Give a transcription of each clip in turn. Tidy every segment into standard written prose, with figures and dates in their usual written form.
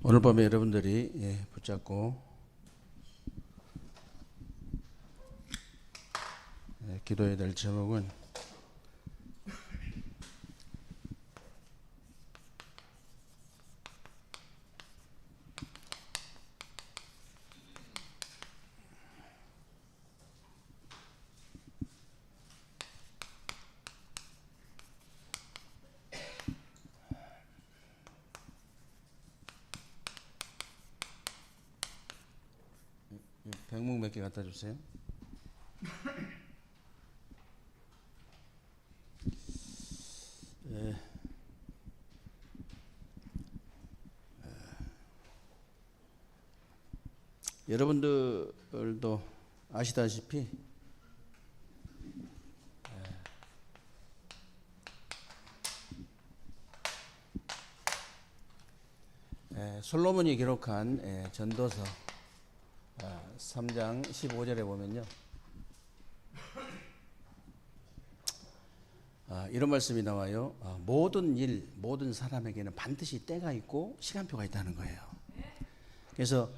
오늘 밤에 여러분들이 붙잡고 기도해야 될 제목은 백목 몇 개 갖다 주세요. 여러분들도 아시다시피 솔로몬이 기록한 전도서 3장 15절에 보면요, 이런 말씀이 나와요. 모든 일, 모든 사람에게는 반드시 때가 있고 시간표가 있다는 거예요. 그래서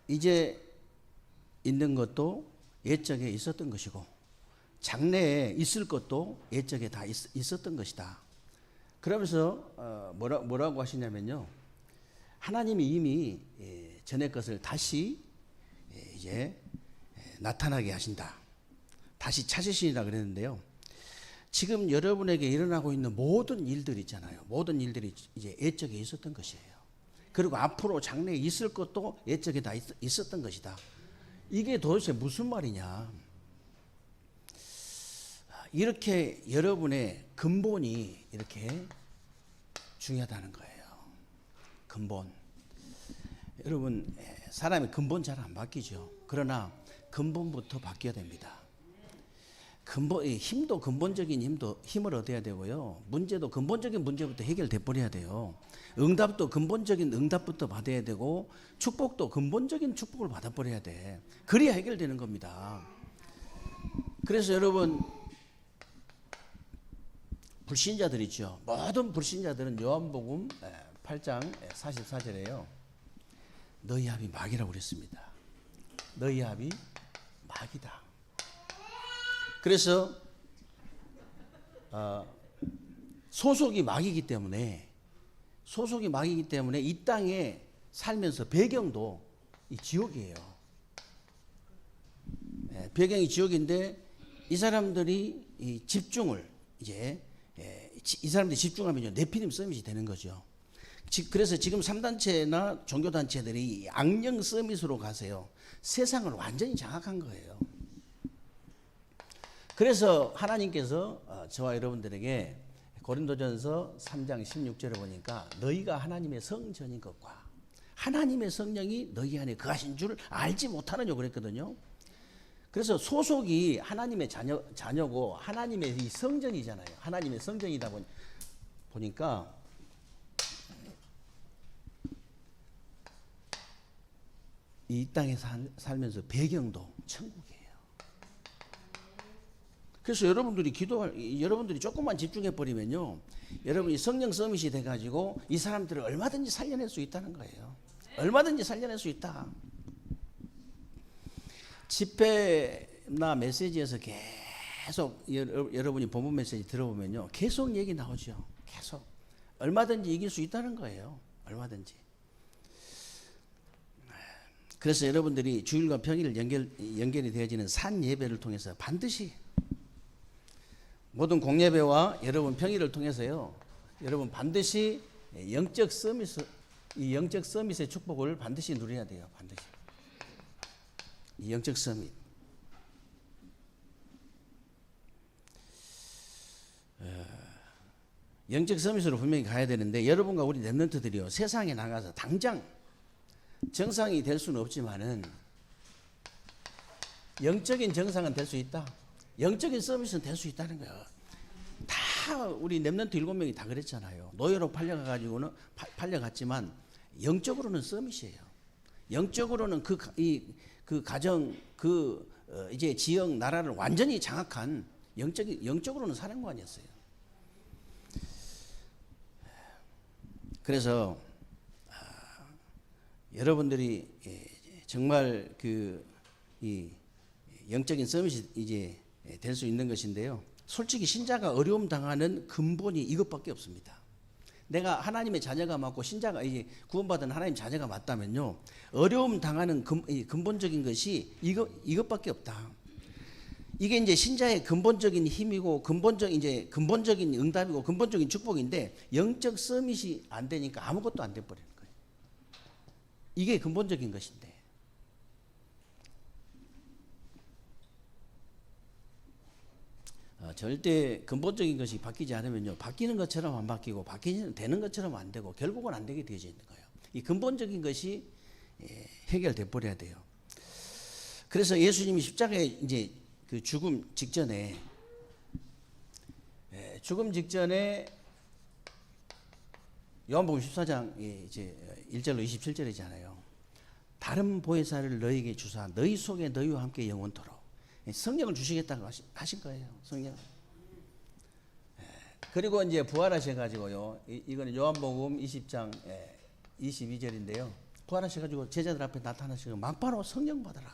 이제 있는 것도 옛적에 있었던 것이고, 장래에 있을 것도 옛적에 다 있었던 것이다. 그러면서 뭐라고 하시냐면요, 하나님이 이미 전의 것을 다시 이제 나타나게 하신다, 다시 찾으시리라 그랬는데요. 지금 여러분에게 일어나고 있는 모든 일들 있잖아요. 모든 일들이 이제 옛적에 있었던 것이에요. 그리고 앞으로 장래에 있을 것도 옛적에 다 있었던 것이다. 이게 도대체 무슨 말이냐? 이렇게 여러분의 근본이 이렇게 중요하다는 거예요. 근본. 여러분, 사람의 근본 잘 안 바뀌죠. 그러나 근본부터 바뀌어야 됩니다. 힘도 근본적인 힘을 얻어야 되고요. 문제도 근본적인 문제부터 해결돼 버려야 돼요. 응답도 근본적인 응답부터 받아야 되고, 축복도 근본적인 축복을 받아 버려야 돼. 그래야 해결되는 겁니다. 그래서 여러분, 불신자들 있죠. 모든 불신자들은 요한복음 8장 44절에요. 너희 합이 마귀라고 그랬습니다. 너희 합이 마귀다. 그래서 소속이 마귀이기 때문에 이 땅에 살면서 배경도 이 지옥이에요. 배경이 지옥인데, 이 사람들이 이 집중을 이 사람들이 집중하면요, 네피림 서밋이 되는 거죠. 그래서 지금 3단체나 종교단체들이 악령 서밋으로 가세요. 세상을 완전히 장악한 거예요. 그래서 하나님께서 저와 여러분들에게 고린도전서 3장 16절에 보니까 너희가 하나님의 성전인 것과 하나님의 성령이 너희 안에 거하신 줄 알지 못하느냐 그랬거든요. 그래서 소속이 하나님의 자녀고 하나님의 이 성전이잖아요. 하나님의 성전이다 보니까 이 땅에 살면서 배경도 천국이에요. 그래서 여러분들이 조금만 집중해 버리면요, 여러분이 성령 서밋이 돼가지고 이 사람들을 얼마든지 살려낼 수 있다는 거예요. 얼마든지 살려낼 수 있다. 집회나 메시지에서 계속 여러분이 본문 메시지 들어보면요, 계속 얘기 나오죠. 계속 얼마든지 이길 수 있다는 거예요. 얼마든지. 그래서 여러분들이 주일과 평일 연결이 되어지는 산 예배를 통해서 반드시, 모든 공예배와 여러분 평일을 통해서요, 여러분 반드시 영적 서밋의 축복을 반드시 누려야 돼요. 반드시. 이 영적 서밋. 영적 서밋으로 분명히 가야 되는데, 여러분과 우리 렘넌트들이요, 세상에 나가서 당장 정상이 될 수는 없지만은 영적인 정상은 될 수 있다. 영적인 서밋은 될 수 있다는 거예요. 다 우리 렘넌트 7명이 다 그랬잖아요. 노예로 팔려갔지만 영적으로는 서밋이에요. 영적으로는 그 가정, 이제 지역, 나라를 완전히 장악한 영적으로는 사령관이었어요. 그래서 여러분들이 정말 이 영적인 서밋이 이제 될 수 있는 것인데요. 솔직히 신자가 어려움 당하는 근본이 이것밖에 없습니다. 내가 하나님의 자녀가 맞고 신자가 이제 구원받은 하나님 자녀가 맞다면요, 어려움 당하는 근본적인 것이 이것밖에 없다. 이게 이제 신자의 근본적인 힘이고 근본적인 응답이고 근본적인 축복인데, 영적 서밋이 안 되니까 아무것도 안 돼 버리는 거예요. 이게 근본적인 것인데. 절대 근본적인 것이 바뀌지 않으면요, 바뀌는 것처럼 안 바뀌고 되는 것처럼 안 되고 결국은 안 되게 되어져 있는 거예요. 이 근본적인 것이 해결돼 버려야 돼요. 그래서 예수님이 십자가에 이제 그 죽음 직전에 요한복음 14장 이제 1절로 27절이잖아요. 다른 보혜사를 너희에게 주사 너희 속에 너희와 함께 영원토록 성령을 주시겠다고 하신 거예요. 성령. 그리고 이제 부활하셔가지고요. 이거는 요한복음 20장 22절인데요. 부활하셔가지고 제자들 앞에 나타나시고 막바로 성령 받아라.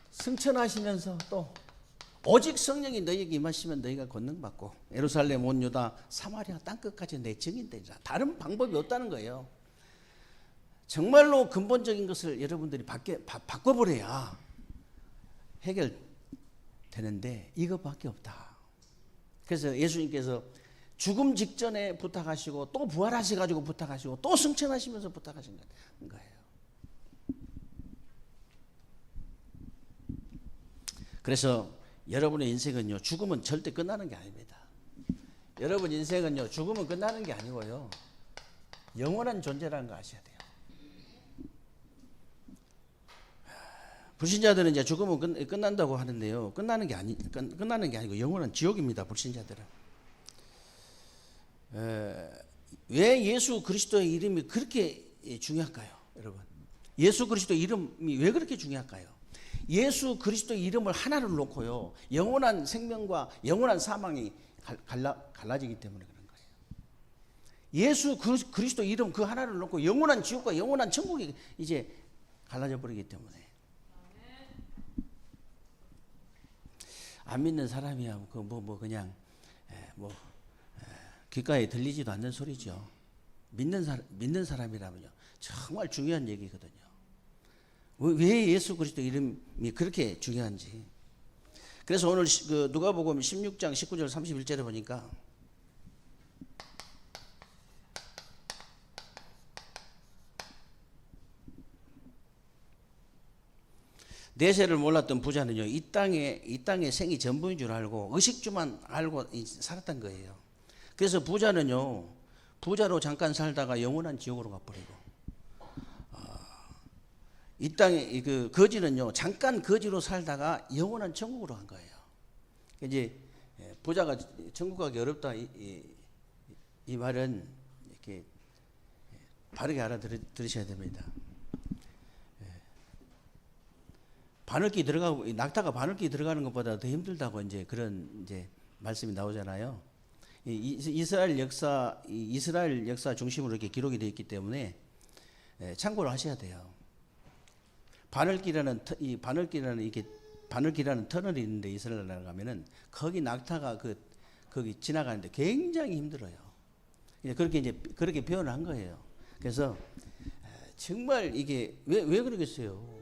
승천하시면서 또 오직 성령이 너희에게 임하시면 너희가 권능받고 예루살렘 온 유다 사마리아 땅끝까지 내 증인되리라. 다른 방법이 없다는 거예요. 정말로 근본적인 것을 여러분들이 바꿔버려야 해결되는데 이것밖에 없다. 그래서 예수님께서 죽음 직전에 부탁하시고 또 부활하셔가지고 부탁하시고 또 승천하시면서 부탁하신 거예요. 그래서 여러분의 인생은요, 죽으면 절대 끝나는 게 아닙니다. 여러분 인생은요, 죽으면 끝나는 게 아니고요, 영원한 존재라는 거 아셔야 돼요. 불신자들은 이제 죽으면 끝난다고 하는데요, 끝나는 게 아니고 영원한 지옥입니다. 불신자들은. 왜 예수 그리스도의 이름이 그렇게 중요할까요, 여러분? 예수 그리스도의 이름이 왜 그렇게 중요할까요? 예수 그리스도의 이름을 하나를 놓고요, 영원한 생명과 영원한 사망이 갈라지기 때문에 그런 거예요. 예수 그리스도 이름 그 하나를 놓고 영원한 지옥과 영원한 천국이 이제 갈라져 버리기 때문에. 안 믿는 사람이야 그냥 귓가에 들리지도 않는 소리죠. 믿는 사람이라면요, 정말 중요한 얘기거든요. 왜 예수 그리스도 이름이 그렇게 중요한지. 그래서 오늘 누가복음 16장 19절 31절에 보니까 내세를 몰랐던 부자는요, 이 땅에 생이 전부인 줄 알고 의식주만 알고 살았던 거예요. 그래서 부자로 잠깐 살다가 영원한 지옥으로 가버리고, 이 땅에 그 거지는요, 잠깐 거지로 살다가 영원한 천국으로 간 거예요. 이제 부자가 천국 가기 어렵다 이 말은 이렇게 바르게 알아들으셔야 됩니다. 낙타가 바늘기 들어가는 것보다 더 힘들다고 이제 그런 말씀이 나오잖아요. 이스라엘 역사 중심으로 이렇게 기록이 되어 있기 때문에 참고를 하셔야 돼요. 바늘기라는 터널이 있는데 이스라엘 나라 가면은 거기 낙타가 거기 지나가는데 굉장히 힘들어요. 그렇게 표현을 한 거예요. 그래서 정말 이게 왜 그러겠어요?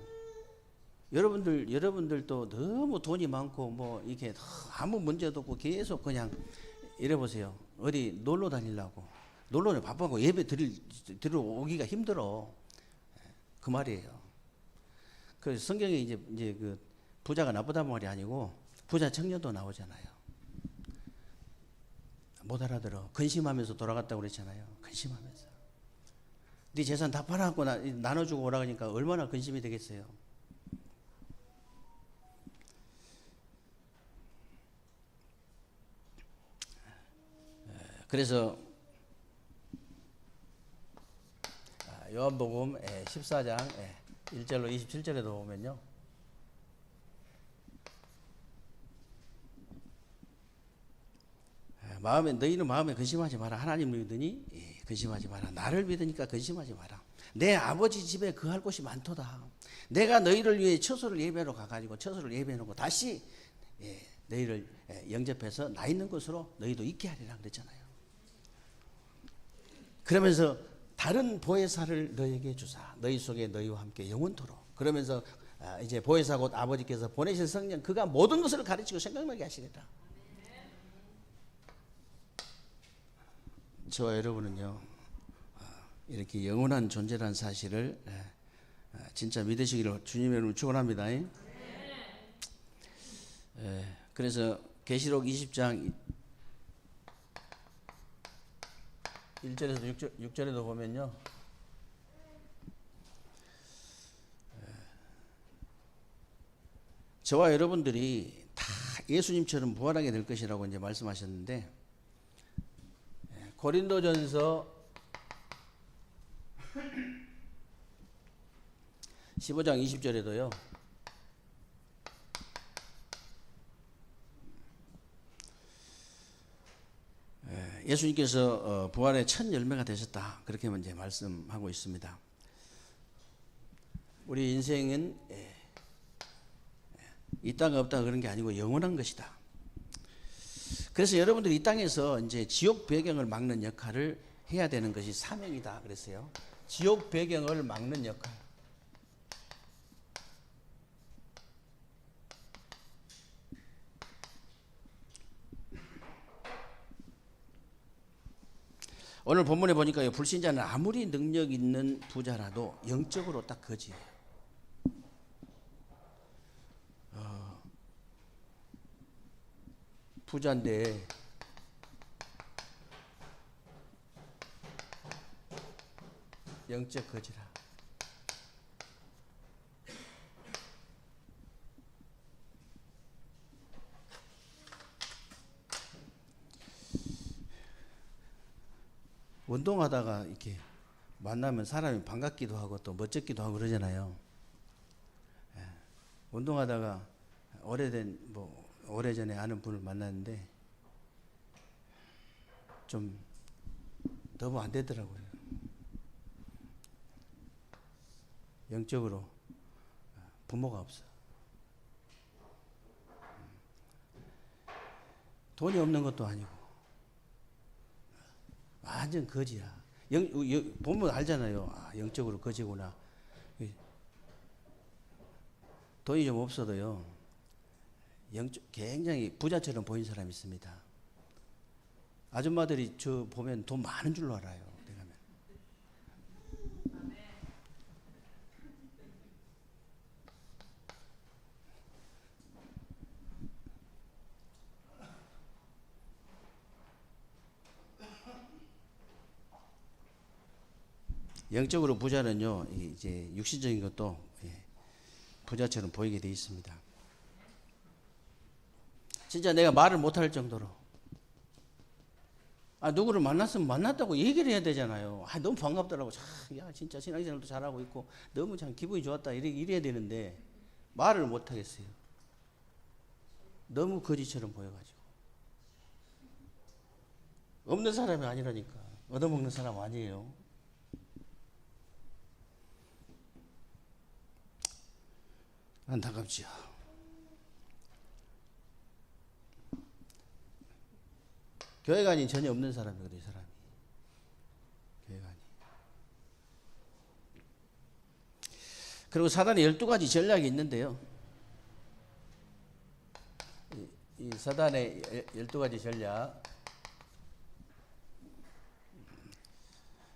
여러분들도 너무 돈이 많고 이게 아무 문제도 없고 계속 그냥 이래 보세요. 어디 놀러 다니려고 놀러는 바빠고 예배 들어오기가 힘들어. 그 말이에요. 그 성경에 이제 그 부자가 나쁘다는 말이 아니고 부자 청년도 나오잖아요. 못 알아들어. 근심하면서 돌아갔다고 그랬잖아요. 근심하면서. 네 재산 다 팔아갖고 나눠주고 오라 그러니까 얼마나 근심이 되겠어요. 그래서 요한복음 14장 1절로 27절에도 보면요, 너희는 마음에 근심하지 마라. 하나님을 믿으니 근심하지 마라. 나를 믿으니까 근심하지 마라. 내 아버지 집에 거할 곳이 많도다. 내가 너희를 위해 처소를 예배하러 가가지고 처소를 예배해놓고 다시 너희를 영접해서 나 있는 곳으로 너희도 있게 하리라 그랬잖아요. 그러면서 다른 보혜사를 너희에게 주사 너희 속에 너희와 함께 영원토록. 그러면서 이제 보혜사 곧 아버지께서 보내신 성령 그가 모든 것을 가르치고 생각나게 하시리라. 저와 여러분은요 이렇게 영원한 존재라는 사실을 진짜 믿으시기를 주님의 이름으로 축원합니다. 그래서 계시록 20장 1절에서 6절에도 보면요 저와 여러분들이 다 예수님처럼 부활하게 될 것이라고 이제 말씀하셨는데 고린도전서 15장 20절에도요 예수님께서 부활의 첫 열매가 되셨다 그렇게 이제 말씀하고 있습니다. 우리 인생은 있다가 없다가 그런 게 아니고 영원한 것이다. 그래서 여러분들이 이 땅에서 이제 지옥 배경을 막는 역할을 해야 되는 것이 사명이다 그랬어요. 지옥 배경을 막는 역할. 오늘 본문에 보니까 불신자는 아무리 능력 있는 부자라도 영적으로 딱 거지예요. 부자인데 영적 거지라. 운동하다가 이렇게 만나면 사람이 반갑기도 하고 또 멋쩍기도 하고 그러잖아요. 운동하다가 오래전에 아는 분을 만났는데 좀 너무 안 되더라고요. 영적으로 부모가 없어. 돈이 없는 것도 아니고 완전 거지야. 보면 알잖아요. 영적으로 거지구나. 돈이 좀 없어도요. 굉장히 부자처럼 보이는 사람이 있습니다. 아줌마들이 저 보면 돈 많은 줄로 알아요. 내가 영적으로 부자는요, 이제 육신적인 것도 부자처럼 보이게 돼 있습니다. 진짜 내가 말을 못할 정도로 누구를 만났으면 만났다고 얘기를 해야 되잖아요. 너무 반갑더라고. 야 진짜 신앙생활도 잘하고 있고 너무 참 기분이 좋았다 이래야 되는데 말을 못하겠어요. 너무 거지처럼 보여가지고. 없는 사람이 아니라니까. 얻어먹는 사람 아니에요. 안타깝지요. 교회관이 전혀 없는 사람이거든요, 이 사람이. 교회관이. 그리고 사단의 12가지 전략이 있는데요. 이 사단의 12가지 전략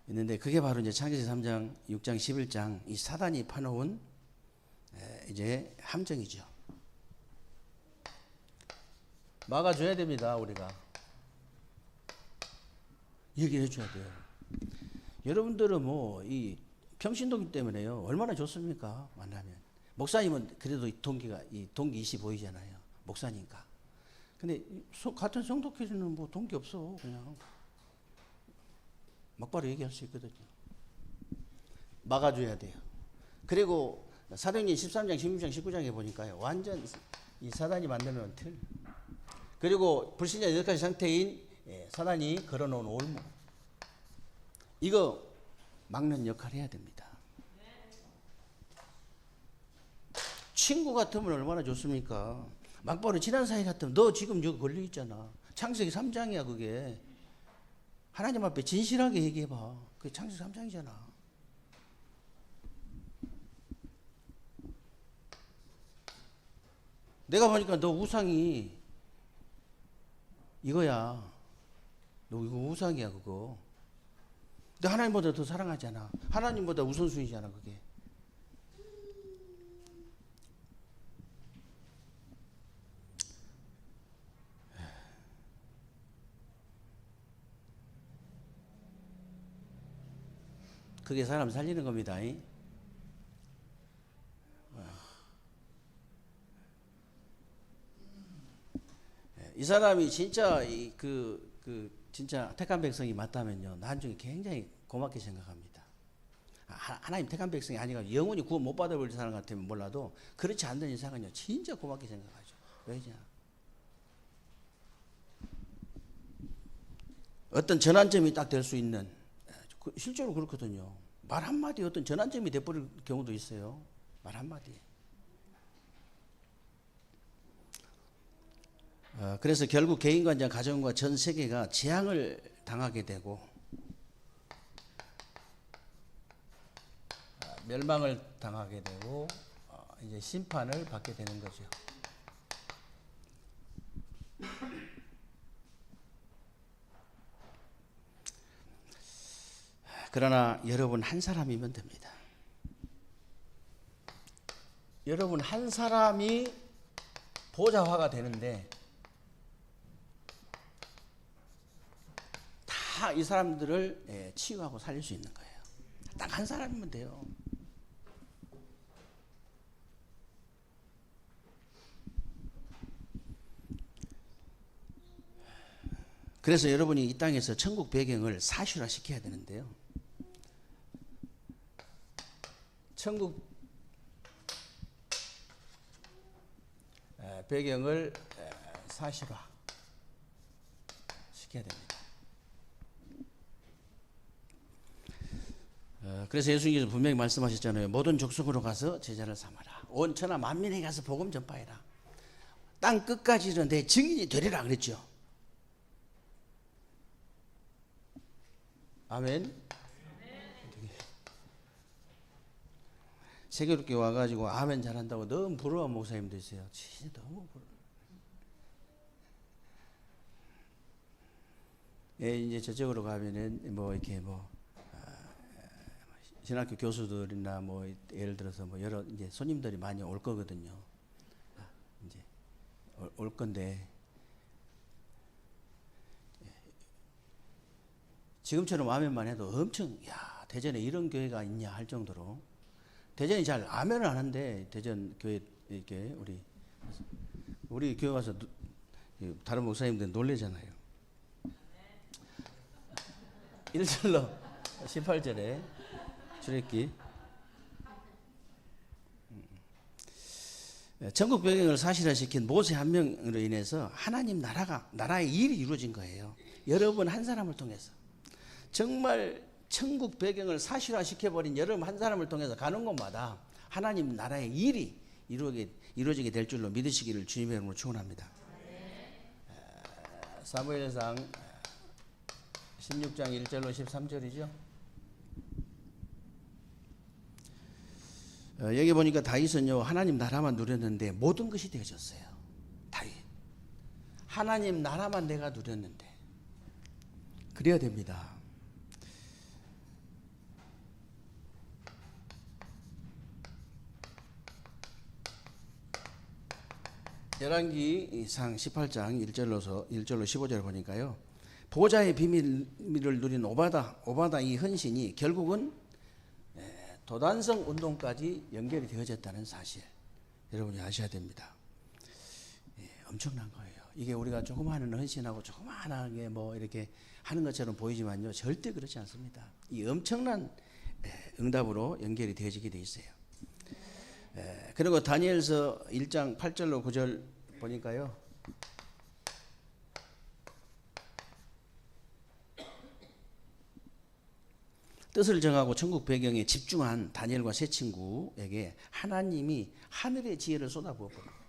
있는데 그게 바로 이제 창세기 3장, 6장, 11장 이 사단이 파놓은 이제 함정이죠. 막아줘야 됩니다, 우리가. 얘기해 줘야 돼요. 여러분들은 뭐 이 평신도기 때문에요. 얼마나 좋습니까? 만나면. 목사님은 그래도 이 동기이시 보이잖아요. 목사니까. 근데 같은 성도끼리는 뭐 동기 없어. 그냥 막바로 얘기할 수 있거든요. 막아줘야 돼요. 그리고 사도행전 13장, 16장, 19장에 보니까요. 완전 이 사단이 만드는 틀. 그리고 불신자 8가지 상태인 사단이 걸어놓은 올무. 이거 막는 역할을 해야 됩니다. 친구 같으면 얼마나 좋습니까? 막바로 친한 사이 같으면 너 지금 여기 걸려 있잖아. 창세기 3장이야 그게. 하나님 앞에 진실하게 얘기해봐. 그게 창세기 3장이잖아. 내가 보니까 너 우상이 이거야. 너 이거 우상이야 그거. 너 하나님보다 더 사랑하잖아. 하나님보다 우선순위잖아 그게. 그게 사람 살리는 겁니다. 이 사람이 진짜 진짜 택한 백성이 맞다면요, 나중에 굉장히 고맙게 생각합니다. 하나님 택한 백성이 아니라 영원히 구원 못 받아버릴 사람 같으면 몰라도 그렇지 않는 이상은요, 진짜 고맙게 생각하죠. 왜냐? 어떤 전환점이 딱 될 수 있는, 실제로 그렇거든요. 말 한마디 어떤 전환점이 돼버릴 경우도 있어요. 말 한마디. 그래서 결국 개인과 이제 가정과 전 세계가 재앙을 당하게 되고 멸망을 당하게 되고 이제 심판을 받게 되는 거죠. 그러나 여러분 한 사람이면 됩니다. 여러분 한 사람이 보좌화가 되는데 다 이 사람들을 치유하고 살릴 수 있는 거예요. 딱 한 사람이면 돼요. 그래서 여러분이 이 땅에서 천국 배경을 사실화 시켜야 되는데요. 천국 배경을 사실화 시켜야 됩니다. 그래서 예수님께서 분명히 말씀하셨잖아요. 모든 족속으로 가서 제자를 삼아라. 온 천하 만민에 가서 복음 전파해라. 땅 끝까지는 내 증인이 되리라 그랬죠. 아멘. 세계롭게 와가지고 아멘 잘한다고 너무 부러워한 목사님도 있어요. 진짜 너무 부러워. 이제 저쪽으로 가면은 뭐 이렇게 신학교 교수들이나 뭐 예를 들어서 뭐 여러 이제 손님들이 많이 올 거거든요. 이제 올 건데 지금처럼 아멘만 해도 엄청 야 대전에 이런 교회가 있냐 할 정도로 대전이 잘 아멘을 안 하는데 대전 교회 이렇게 우리 교회 와서 다른 목사님들 놀래잖아요. 1절로 18절에 출애굽기 천국 배경을 사실화시킨 모세 한 명으로 인해서 하나님 나라의 일이 이루어진 거예요. 여러분 한 사람을 통해서 정말 천국 배경을 사실화시켜버린 여러분 한 사람을 통해서 가는 곳마다 하나님 나라의 일이 이루어지게 될 줄로 믿으시기를 주님의 이름으로 축원합니다. 사무엘상 16장 1절로 13절이죠. 여기 보니까 다윗은요 하나님 나라만 누렸는데 모든 것이 되어졌어요. 다윗 하나님 나라만 내가 누렸는데 그래야 됩니다. 열왕기상 18장 1절로 15절 보니까요. 보좌의 비밀을 누린 오바다 이 헌신이 결국은 도단성 운동까지 연결이 되어졌다는 사실 여러분이 아셔야 됩니다. 엄청난 거예요. 이게 우리가 조금 하는 헌신하고 조그마하게 뭐 이렇게 하는 것처럼 보이지만요. 절대 그렇지 않습니다. 이 엄청난 응답으로 연결이 되어지게 돼 있어요. 그리고 다니엘서 1장 8절로 9절 보니까요. 뜻을 정하고 천국 배경에 집중한 다니엘과 세 친구에게 하나님이 하늘의 지혜를 쏟아부어 버려요.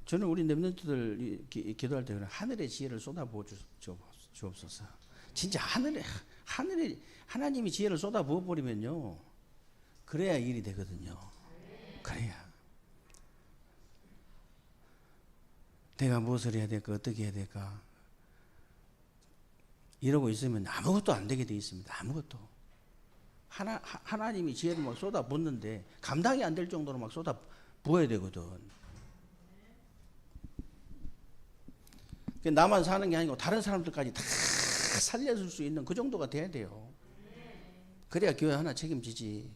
저는 우리 렘넌트들 기도할 때 하늘의 지혜를 쏟아부어 주옵소서. 진짜 하늘에 하나님이 지혜를 쏟아부어 버리면요, 그래야 일이 되거든요. 그래야 내가 무엇을 해야 될까, 어떻게 해야 될까 이러고 있으면 아무것도 안 되게 돼 있습니다. 아무것도. 하나님이 지혜를 막 쏟아붓는데 감당이 안 될 정도로 막 쏟아부어야 되거든. 나만 사는 게 아니고 다른 사람들까지 다 살려줄 수 있는 그 정도가 돼야 돼요. 그래야 교회 하나 책임지지.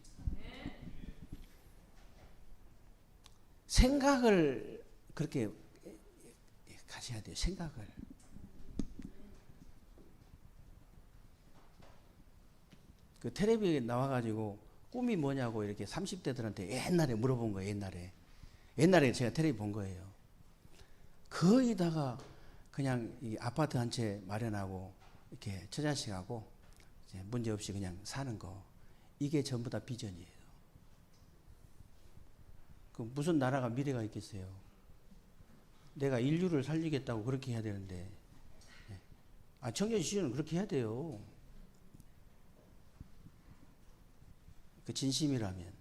생각을 그렇게 가셔야 돼요. 생각을. 그 텔레비에 나와가지고 꿈이 뭐냐고 이렇게 30대들한테 옛날에 물어본 거예요. 옛날에 제가 텔레비 본 거예요. 거의 다가 그냥 이 아파트 한 채 마련하고 이렇게 처자식하고 이제 문제 없이 그냥 사는 거, 이게 전부 다 비전이에요. 그 무슨 나라가 미래가 있겠어요? 내가 인류를 살리겠다고 그렇게 해야 되는데, 청년 시절은 그렇게 해야 돼요. 그 진심이라면,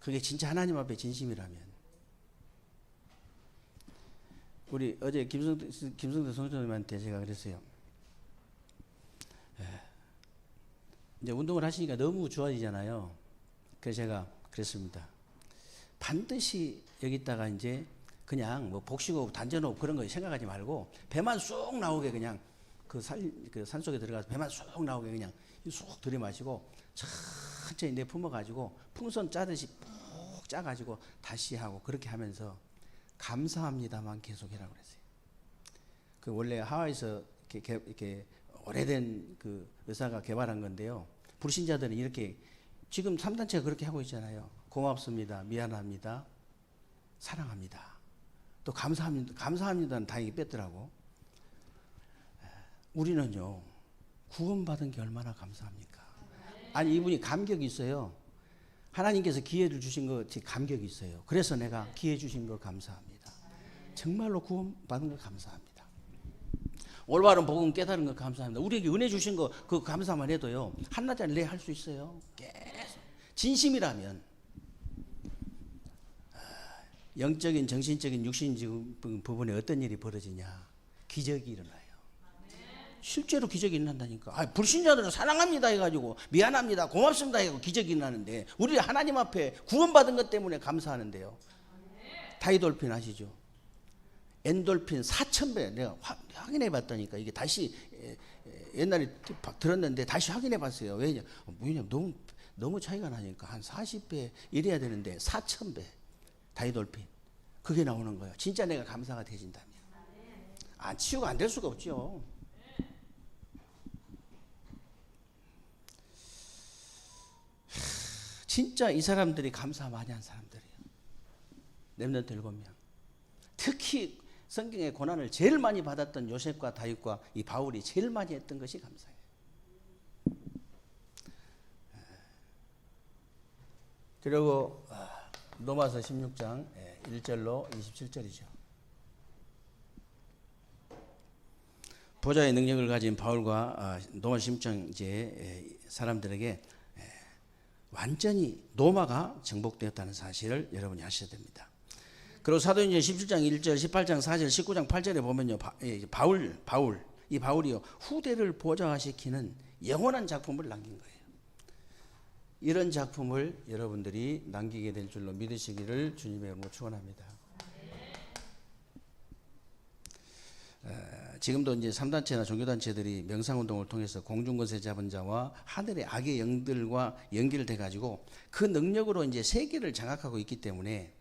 그게 진짜 하나님 앞에 진심이라면. 우리 어제 김성대 성전님한테 제가 그랬어요. 이제 운동을 하시니까 너무 좋아지잖아요. 그래서 제가 그랬습니다. 반드시 여기다가 이제 그냥 뭐 복식호흡, 단전호흡 그런 거 생각하지 말고 배만 쑥 나오게 그냥 그 산속에 들어가서 배만 쑥 나오게 그냥 쑥 들이마시고 천천히 내뿜어가지고 풍선 짜듯이 푹 짜가지고 다시 하고 그렇게 하면서 감사합니다만 계속해라고 그랬어요. 그 원래 하와이에서 이렇게 오래된 그 의사가 개발한 건데요. 불신자들은 이렇게 지금 3단체가 그렇게 하고 있잖아요. 고맙습니다, 미안합니다, 사랑합니다, 또 감사합니다는 다행히 뺐더라고. 우리는요, 구원받은 게 얼마나 감사합니까? 아니, 이분이 감격이 있어요. 하나님께서 기회를 주신 거 감격이 있어요. 그래서 내가 기회 주신 거 감사합니다. 정말로 구원받은 거 감사합니다. 올바른 복음 깨달은 거 감사합니다. 우리에게 은혜 주신 거 그 감사만 해도요, 한나절 내에 할 수 있어요. 계속 진심이라면. 영적인, 정신적인, 육신적인 부분에 어떤 일이 벌어지냐? 기적이 일어나요. 실제로 기적이 일어난다니까. 불신자들은 사랑합니다 해가지고 미안합니다, 고맙습니다 해가지고 기적이 일어나는데, 우리 하나님 앞에 구원받은 것 때문에 감사하는데요. 다이돌핀 아시죠? 엔돌핀 4,000배 내가 확인해 봤다니까. 이게 다시 옛날에 들었는데 다시 확인해 봤어요. 왜냐면 너무 차이가 나니까 한 40배 이래야 되는데 4,000배 다이돌핀 그게 나오는 거예요. 진짜 내가 감사가 되진다면. 치유가 안 될 수가 없죠. 진짜 이 사람들이 감사 많이 한 사람들이에요. 렘넌트 7명. 특히 성경의 고난을 제일 많이 받았던 요셉과 다윗과 이 바울이 제일 많이 했던 것이 감사예요. 그리고 로마서 16장 1절로 27절이죠. 보좌의 능력을 가진 바울과 로마 16장 이제 사람들에게 완전히 로마가 정복되었다는 사실을 여러분이 아셔야 됩니다. 그리고 사도행전 17장 1절, 18장 4절, 19장 8절에 보면요, 이 바울이요, 후대를 보좌화시키는 영원한 작품을 남긴 거예요. 이런 작품을 여러분들이 남기게 될 줄로 믿으시기를 주님의 이름으로 축원합니다. 지금도 이제 3단체나 종교단체들이 명상운동을 통해서 공중권세 잡은 자와 하늘의 악의 영들과 연결돼 가지고 그 능력으로 이제 세계를 장악하고 있기 때문에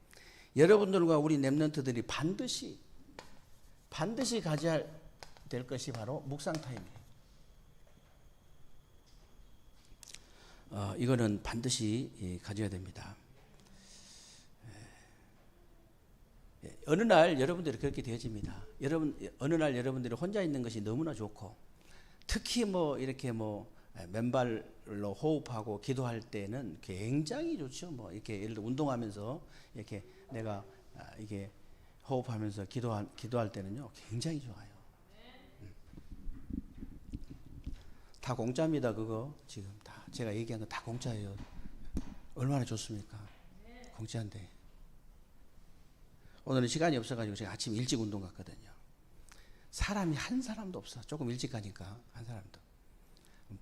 여러분들과 우리 렘넌트들이 반드시 가져야 될 것이 바로 묵상 타임이에요. 이거는 반드시 가져야 됩니다. 어느 날 여러분들이 그렇게 되어집니다. 어느 날 여러분들이 혼자 있는 것이 너무나 좋고 특히 뭐 이렇게 뭐 맨발로 호흡하고 기도할 때는 굉장히 좋죠. 뭐 이렇게 예를 들어 운동하면서 이렇게 내가 이게 호흡하면서 기도할 때는요 굉장히 좋아요. 다 공짜입니다. 그거 지금 다 제가 얘기한 거 다 공짜예요. 얼마나 좋습니까? 공짜인데. 오늘은 시간이 없어가지고 제가 아침 일찍 운동 갔거든요. 사람이 한 사람도 없어. 조금 일찍 가니까 한 사람도.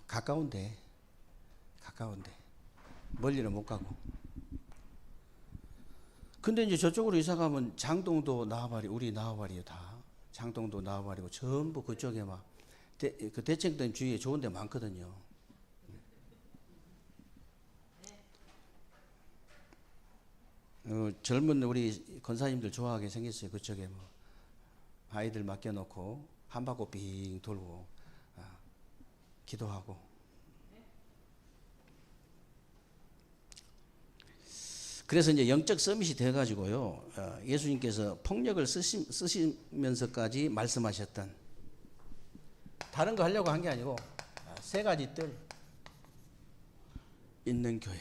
가까운데 멀리는 못 가고. 근데 이제 저쪽으로 이사 가면 장동도 나와버리, 우리 나와버리요 다. 장동도 나와버리고 전부 그쪽에 막 그 대청동 주위에 좋은 데 많거든요. 젊은 우리 권사님들 좋아하게 생겼어요. 그쪽에 뭐 아이들 맡겨놓고 한 바퀴 빙 돌고 기도하고. 그래서 이제 영적 서밋이 돼가지고요. 예수님께서 폭력을 쓰시면서까지 말씀하셨던 다른 거 하려고 한 게 아니고 세 가지 뜰 있는 교회.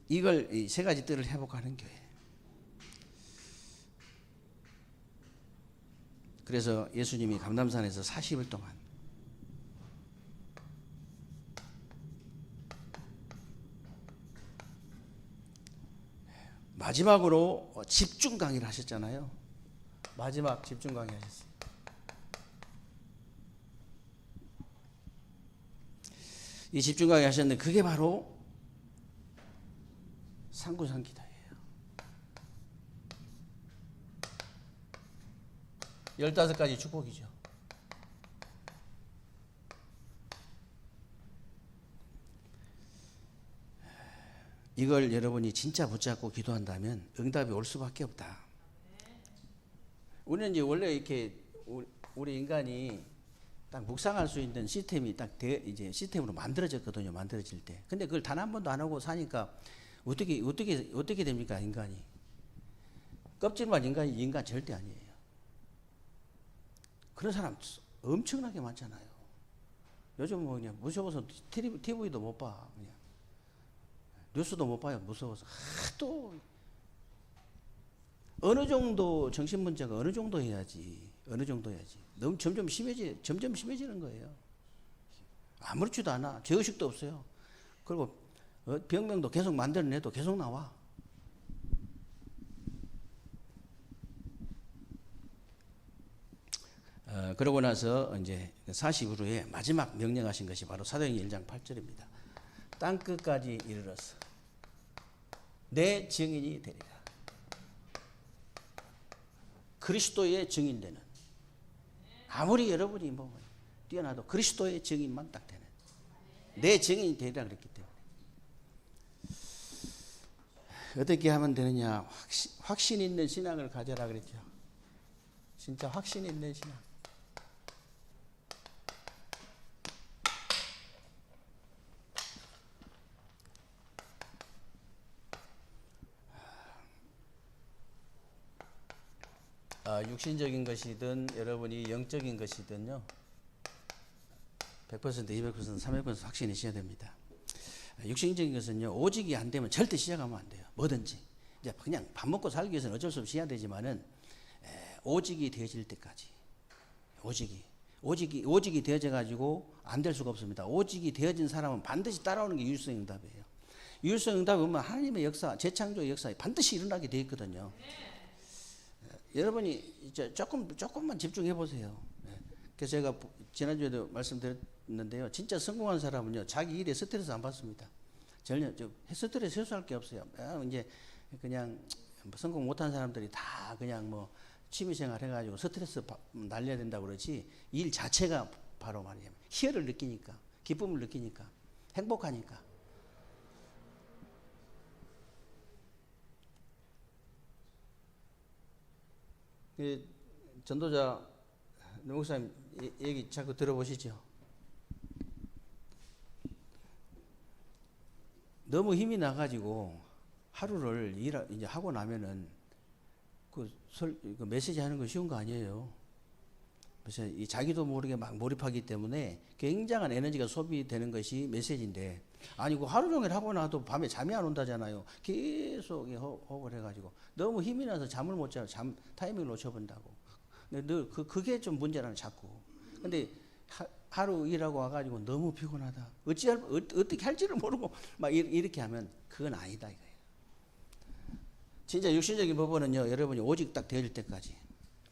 이걸 이 세 가지 뜰을 회복하는 교회. 그래서 예수님이 감람산에서 40일 동안 마지막으로 집중 강의를 하셨잖아요. 마지막 집중 강의 하셨어요. 이 집중 강의 하셨는데 그게 바로 상구상 기도예요. 15가지 축복이죠. 이걸 여러분이 진짜 붙잡고 기도한다면 응답이 올 수밖에 없다. 우리는 이제 원래 이렇게 우리 인간이 딱 묵상할 수 있는 시스템이 딱 이제 시스템으로 만들어졌거든요. 만들어질 때. 근데 그걸 단 한 번도 안 하고 사니까 어떻게 됩니까, 인간이? 껍질만 인간 절대 아니에요. 그런 사람 엄청나게 많잖아요. 요즘 뭐 그냥 무서워서 TV도 못 봐. 그냥. 뉴스도 못 봐요. 무서워서. 하도 어느 정도 정신 문제가 어느 정도 해야지. 너무 점점 심해지는 거예요. 아무렇지도 않아. 죄의식도 없어요. 그리고 병명도 계속 만들어내도 계속 나와. 그러고 나서 이제 40일후에 마지막 명령하신 것이 바로 사도행전 1장 8절입니다. 땅 끝까지 이르러서 내 증인이 되리라. 그리스도의 증인되는, 아무리 여러분이 뭐 뛰어나도 그리스도의 증인만 딱 되는 내 증인이 되리라 그랬기 때문에. 어떻게 하면 되느냐? 확신 있는 신앙을 가져라 그랬죠. 진짜 확신 있는 신앙. 육신적인 것이든 여러분이 영적인 것이든요, 100%, 200%, 300% 확신이 있어야 됩니다. 육신적인 것은요, 오직이 안 되면 절대 시작하면 안 돼요. 뭐든지. 이제 그냥 밥 먹고 살기 위해서는 어쩔 수 없이 해야 되지만은, 오직이 되어질 때까지. 오직이 되어져 가지고 안 될 수가 없습니다. 오직이 되어진 사람은 반드시 따라오는 게 유일성 응답이에요. 유일성 응답이 보면 하나님의 역사, 재창조의 역사에 반드시 일어나게 되어 있거든요. 여러분이 이제 조금만 집중해 보세요. 그래서 제가 지난주에도 말씀드렸는데요. 진짜 성공한 사람은요, 자기 일에 스트레스 안 받습니다. 전혀 스트레스 해소할 게 없어요. 이제 그냥 성공 못한 사람들이 다 그냥 뭐 취미생활 해가지고 스트레스 날려야 된다고 그러지, 일 자체가 바로 말이에요. 희열을 느끼니까, 기쁨을 느끼니까, 행복하니까. 전도자 목사님 얘기 자꾸 들어보시죠. 너무 힘이 나가지고 하루를 이제 하고 나면은 그 메시지 하는 거 쉬운 거 아니에요. 그래서 이 자기도 모르게 막 몰입하기 때문에 굉장한 에너지가 소비되는 것이 메시지인데, 아니 그 하루 종일 하고 나도 밤에 잠이 안 온다잖아요. 계속 호흡을 해가지고 너무 힘이 나서 잠을 못 자요. 잠 타이밍을 놓쳐본다고. 근데 늘 그게 좀 문제라는 자꾸. 근데 하루 일하고 와가지고 너무 피곤하다. 어떻게 할지를 모르고 막 이렇게 하면 그건 아니다 이거예요. 진짜 육신적인 부분은요, 여러분이 오직 딱 되어질 때까지,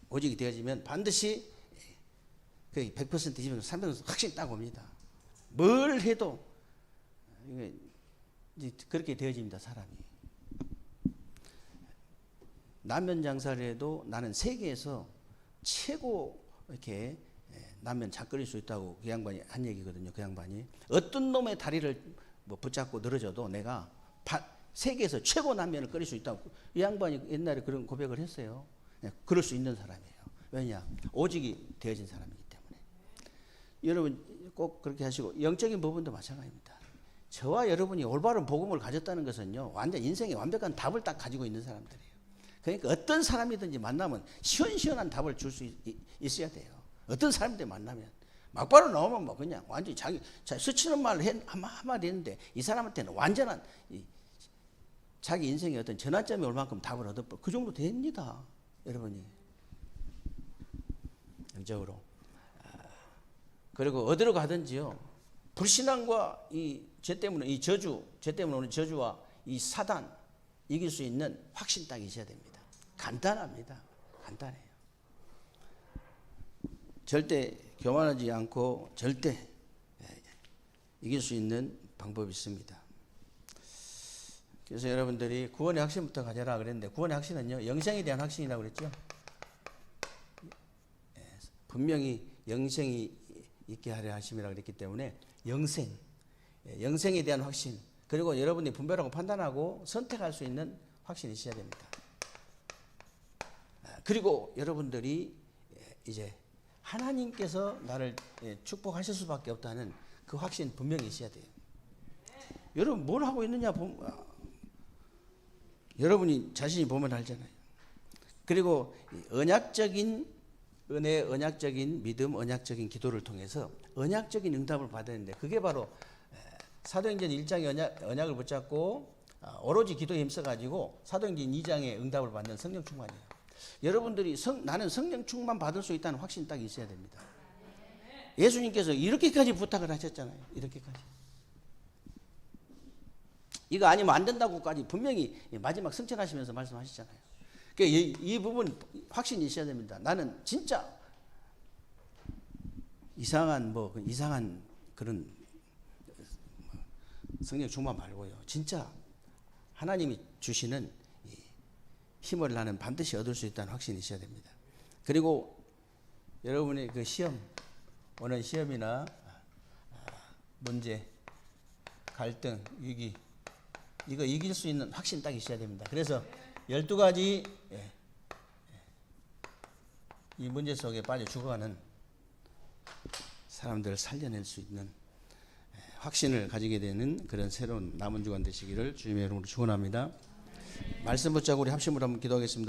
오직이 되어지면 반드시 거의 100% 이상 300% 확실히 딱 옵니다. 뭘 해도 이제 그렇게 되어집니다, 사람이. 라면 장사를 해도 나는 세계에서 최고 이렇게 라면 잘 끓일 수 있다고 그 양반이 한 얘기거든요. 그 양반이 어떤 놈의 다리를 뭐 붙잡고 늘어져도 내가 세계에서 최고 라면을 끓일 수 있다고 이 양반이 옛날에 그런 고백을 했어요. 그럴 수 있는 사람이에요. 왜냐? 오직이 되어진 사람이기 때문에. 여러분 꼭 그렇게 하시고, 영적인 부분도 마찬가지입니다. 저와 여러분이 올바른 복음을 가졌다는 것은요, 완전 인생의 완벽한 답을 딱 가지고 있는 사람들이에요. 그러니까 어떤 사람이든지 만나면 시원시원한 답을 줄 수 있어야 돼요. 어떤 사람들 만나면 막바로 나오면 뭐 그냥 완전히 자기 스치는 말을 한마디 했는데 이 사람한테는 완전한 자기 인생의 어떤 전환점이 올 만큼 답을 얻어버려. 그 정도 됩니다, 여러분이. 영적으로. 그리고 어디로 가든지요, 불신앙과 죄 때문에 죄 때문에 오는 저주와 이 사단 이길 수 있는 확신 딱 있어야 됩니다. 간단합니다. 간단해요. 절대 교만하지 않고 절대 이길 수 있는 방법이 있습니다. 그래서 여러분들이 구원의 확신부터 가져라 그랬는데, 구원의 확신은요, 영생에 대한 확신이라고 그랬죠. 분명히 영생이 있게 하려 하심이라고 그랬기 때문에 영생에 대한 확신, 그리고 여러분이 분별하고 판단하고 선택할 수 있는 확신이 있어야 됩니다. 그리고 여러분들이 이제 하나님께서 나를 축복하실 수밖에 없다는 그 확신 분명히 있어야 돼요. 여러분 뭘 하고 있느냐 여러분이 자신이 보면 알잖아요. 그리고 언약적인 은혜, 언약적인 믿음, 언약적인 기도를 통해서 언약적인 응답을 받았는데, 그게 바로 사도행전 1장의 언약을 붙잡고 오로지 기도에 힘써가지고 사도행전 2장의 응답을 받는 성령 충만이에요. 여러분들이 나는 성령 충만 받을 수 있다는 확신이 딱 있어야 됩니다. 예수님께서 이렇게까지 부탁을 하셨잖아요. 이렇게까지. 이거 아니면 안 된다고까지 분명히 마지막 승천하시면서 말씀하시잖아요. 그러니까 이 부분 확신이 있어야 됩니다. 나는 진짜 이상한 그런 성령 충만 말고요, 진짜 하나님이 주시는 힘을 나는 반드시 얻을 수 있다는 확신이 있어야 됩니다. 그리고 여러분의 그 오는 시험이나 문제, 갈등, 위기, 이거 이길 수 있는 확신 딱 있어야 됩니다. 그래서 12가지 이 문제 속에 빠져 죽어가는 사람들을 살려낼 수 있는 확신을 가지게 되는 그런 새로운 남은 주간 되시기를 주님의 이름으로 축원합니다. 말씀 붙잡고 우리 합심으로 한번 기도하겠습니다.